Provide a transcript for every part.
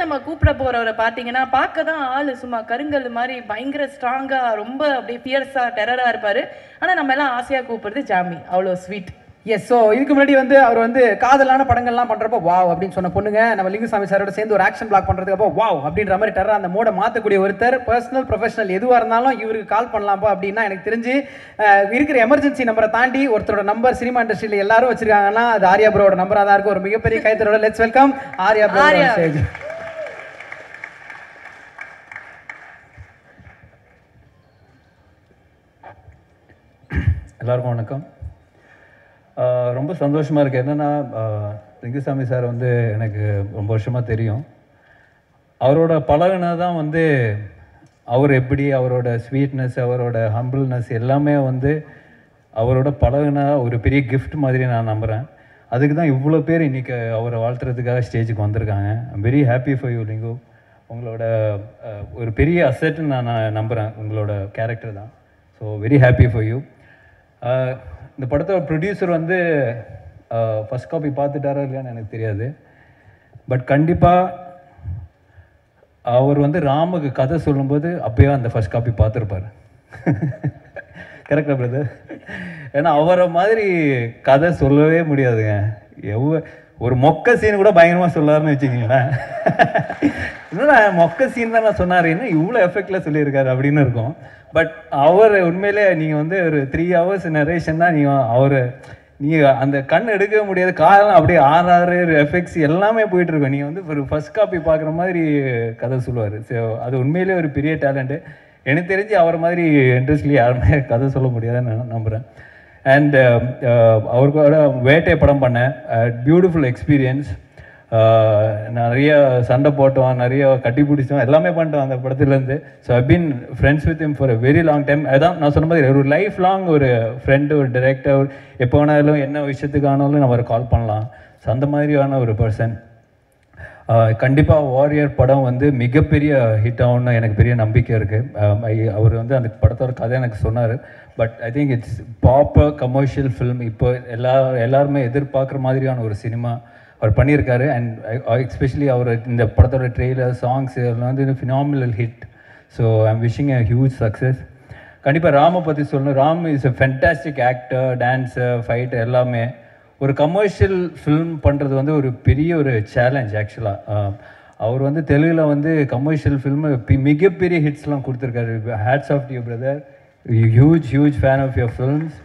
நம்ம கூப்பிட போறவரை பார்த்தீங்கன்னா பார்க்க தான் ஆள் சும்மா கருங்கல் மாதிரி பயங்கர ஸ்ட்ராங்கா ரொம்ப அப்படியே ஃபியர்ஸா டெரரா இருப்பாரு. ஆனா நம்ம எல்லாம் ஆசையா கூப்பிடுறது ஜாமி. அவ்வளோ ஸ்வீட். எஸ். ஸோ இதுக்கு முன்னாடி அவர் காதலான படங்கள்லாம் பண்ணுறப்போ வாவ் அப்படின்னு சொன்ன பொண்ணுங்க நம்ம லிங்குசாமி சாரோட சேர்ந்து ஒரு ஆக்ஷன் பிளாக் பண்ணுறதுக்கு அப்போ வாவ் அப்படின்ற மாதிரி டெரர் அந்த மோட மாற்றக்கூடிய ஒருத்தர். பர்சனல் ப்ரொஃபஷனல் எதுவாக இருந்தாலும் இவருக்கு கால் பண்ணலாம்ப்பா அப்படின்னா எனக்கு தெரிஞ்சு இருக்கிற எமர்ஜென்சி நம்பரை தாண்டி ஒருத்தரோட நம்பர் சினிமா இண்டஸ்ட்ரியில் எல்லாரும் வச்சிருக்காங்கன்னா அது ஆர்யா ப்ரோட நம்பராக தான் இருக்கும். ஒரு மிகப்பெரிய கைத்தரோட லெட்ஸ் வெல்கம் ஆர்யா ப்ரோ. எல்லாருக்கும் வணக்கம். ரொம்ப சந்தோஷமாக இருக்குது. என்னென்னா லிங்குசாமி சார் எனக்கு ரொம்ப வருஷமாக தெரியும். அவரோட பழகுனா தான் அவர் எப்படி அவரோட ஸ்வீட்னஸ் அவரோட ஹம்பிள்னஸ் எல்லாமே அவரோட பழகுனா ஒரு பெரிய கிஃப்ட் மாதிரி நான் நம்புகிறேன். அதுக்கு தான் இவ்வளோ பேர் இன்றைக்கி அவரை வாழ்த்துறதுக்காக ஸ்டேஜுக்கு வந்திருக்காங்க. I'm very happy for you link. உங்களோட ஒரு பெரிய அசெட்டுன்னு நான் நம்புகிறேன். உங்களோட கேரக்டர் தான். So very happy for you. இந்த படத்தோட ப்ரொடியூசர் ஃபஸ்ட் காப்பி பார்த்துட்டாரா இல்லையான்னு எனக்கு தெரியாது. பட் கண்டிப்பாக அவர் ராமுக்கு கதை சொல்லும்போது அப்போயே அந்த ஃபஸ்ட் காப்பி பார்த்துருப்பார். கரெக்டாக பிரதர்? ஏன்னா அவரை மாதிரி கதை சொல்லவே முடியாதுங்க. ஒரு மொக்க சீன் கூட பயங்கரமாக சொல்லாருன்னு வச்சுக்கிங்களேன். இன்னொன்று மொக்க சீன் தான் நான் சொன்னார், என்ன இவ்வளோ எஃபெக்டில் சொல்லியிருக்காரு அப்படின்னு இருக்கும். பட் அவர் உண்மையிலே நீங்கள் ஒரு 3 hours நரேஷன் தான் நீங்கள் அந்த கண் எடுக்கவே முடியாது. காரணம் அப்படியே ஆறாறு எஃபெக்ட்ஸ் எல்லாமே போயிட்டுருக்கோம். நீங்கள் ஒரு ஃபஸ்ட் காப்பி பார்க்குற மாதிரி கதை சொல்லுவார். ஸோ அது உண்மையிலே ஒரு பெரிய டேலண்ட்டு. எனக்கு தெரிஞ்சு அவர் மாதிரி இண்டஸ்ட்ரியில் யாருமே கதை சொல்ல முடியாதுன்னு நான் நம்புகிறேன். அண்ட் அவருக்கோட வேட்டை படம் பண்ணேன். Beautiful experience. நிறைய சண்டை போட்டோம், நிறைய கட்டி பிடிச்சோம், எல்லாமே பண்ணிட்டோம் அந்த படத்துலேருந்து. So I been friends with him for a very long time. அதான் நான் சொன்ன மாதிரி ஒரு லைஃப் லாங் ஒரு ஃப்ரெண்டு, ஒரு டைரக்டர், எப்போ வேணாலும் என்ன விஷயத்துக்கானாலும் நம்ம கால் பண்ணலாம். ஸோ அந்த மாதிரியான ஒரு பர்சன். கண்டிப்பாக வாரியர் படம் மிகப்பெரிய ஹிட் ஆகும்னு எனக்கு பெரிய நம்பிக்கை இருக்குது. அவர் அந்த படத்தோட கதை எனக்கு சொன்னார். But I think it's proper commercial film. இப்போ எல்லாருமே எதிர்பார்க்குற மாதிரியான ஒரு சினிமா அவர் பண்ணியிருக்காரு. அண்ட் எஸ்பெஷலி அவர் இந்த படத்தோட ட்ரெய்லர் சாங்ஸ் இதெல்லாம் phenomenal hit. So I'm wishing a huge success. கண்டிப்பாக ராமை பற்றி சொல்லணும். Ram is a fantastic actor, dancer, fighter எல்லாமே. ஒரு கமர்ஷியல் ஃபில்ம் பண்ணுறது ஒரு பெரிய ஒரு சேலஞ்ச் ஆக்சுவலாக. அவர் தெலுங்கில் கமர்ஷியல் ஃபில்மு மிகப்பெரிய ஹிட்ஸ்லாம் கொடுத்துருக்காரு. Hats off you brother. Huge fan of your films.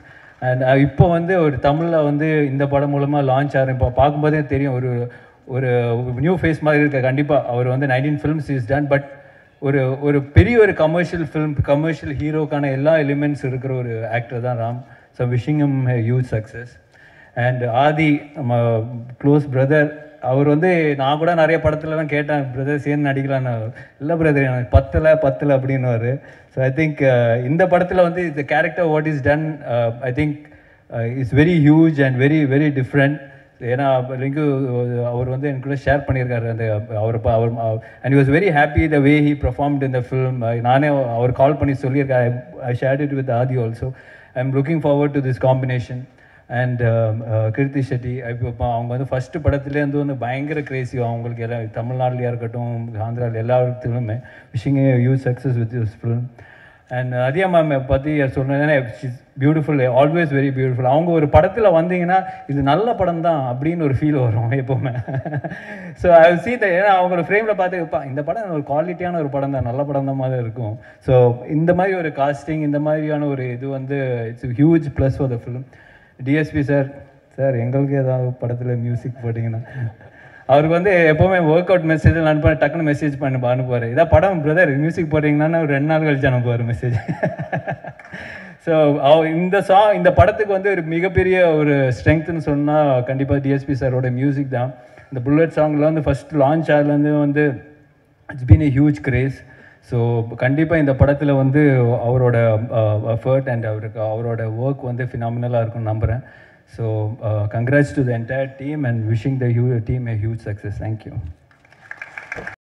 And இப்போ ஒரு தமிழில் இந்த படம் மூலமாக லான்ச் ஆகிறேன். இப்போ பார்க்கும்போதே தெரியும் ஒரு ஒரு நியூ ஃபேஸ் மாதிரி இருக்க. கண்டிப்பாக அவர் 19 ஃபில்ம்ஸ் இஸ் டன். பட் ஒரு பெரிய ஒரு கமர்ஷியல் ஃபில்ம், கமர்ஷியல் ஹீரோக்கான எல்லா எலிமெண்ட்ஸ் இருக்கிற ஒரு ஆக்டர் தான் Ram. So wishing him huge success. And Aadhi நம்ம க்ளோஸ் பிரதர். அவர் நான் கூட நிறைய படத்துலலாம் கேட்டேன், பிரதர் சேர்ந்து நடிக்கலான்னு. இல்லை பிரதர் எனக்கு பத்தலை அப்படின்னுவார். ஸோ ஐ திங்க் இந்த படத்தில் இந்த character what is done I think it's very huge and very very different. ஏன்னா லிங்கு அவர் எனக்கு கூட ஷேர் பண்ணியிருக்காரு அந்த அவர் and he was very happy the way he performed in the film. நானே அவர் கால் பண்ணி சொல்லியிருக்கேன். I shared it with Aadhi also. I am looking forward to this combination. And Krithi Shetty இப்போ அவங்க ஃபஸ்ட்டு படத்துலேருந்து பயங்கர கிரேசி. அவங்களுக்கு எல்லாம் தமிழ்நாட்டிலையாக இருக்கட்டும், ஆந்திராவில் எல்லா இடத்துலையுமே wishing huge success with this film. And அதியா மேம் பற்றி சொன்னேன்னா பியூட்டிஃபுல், ஆல்வேஸ் வெரி பியூட்டிஃபுல். அவங்க ஒரு படத்தில் வந்தீங்கன்னா இது நல்ல படம் தான் அப்படின்னு ஒரு ஃபீல் வரும் எப்போவுமே. ஸோ ஐ சீ த ஏன்னா அவங்களோட ஃப்ரேமில் பார்த்துப்பா இந்த படம் ஒரு குவாலிட்டியான ஒரு படம் தான், நல்ல படம் தான் மாதிரி இருக்கும். ஸோ இந்த மாதிரி ஒரு காஸ்டிங், இந்த மாதிரியான ஒரு இது it's huge plus for the film. DSP sir எங்களுக்கு ஏதாவது படத்தில் மியூசிக் போட்டிங்கன்னா அவருக்கு எப்போவுமே ஒர்க் அவுட் மெசேஜ் அனுப்ப டக்குன்னு மெசேஜ் அனுப்புவார். இதான் படம் பிரதர் மியூசிக் போட்டிங்கன்னா ஒரு 2 நாள் கழிச்சு அனுப்புவார் மெசேஜ். ஸோ இந்த படத்துக்கு ஒரு மிகப்பெரிய ஒரு ஸ்ட்ரென்த்னு சொன்னால் கண்டிப்பாக டிஎஸ்பி சாரோட மியூசிக் தான். இந்த புல்லட் சாங்கில் ஃபஸ்ட் லான்ச் ஆகலேருந்து it's been a huge craze. So கண்டிப்பாக இந்த படத்தில் அவரோட எஃபர்ட் அண்ட் அவரோட ஒர்க் ஃபினாமினலாக இருக்கும்னு நம்புகிறேன். So congrats to the entire team and wishing the team a huge success. Thank you.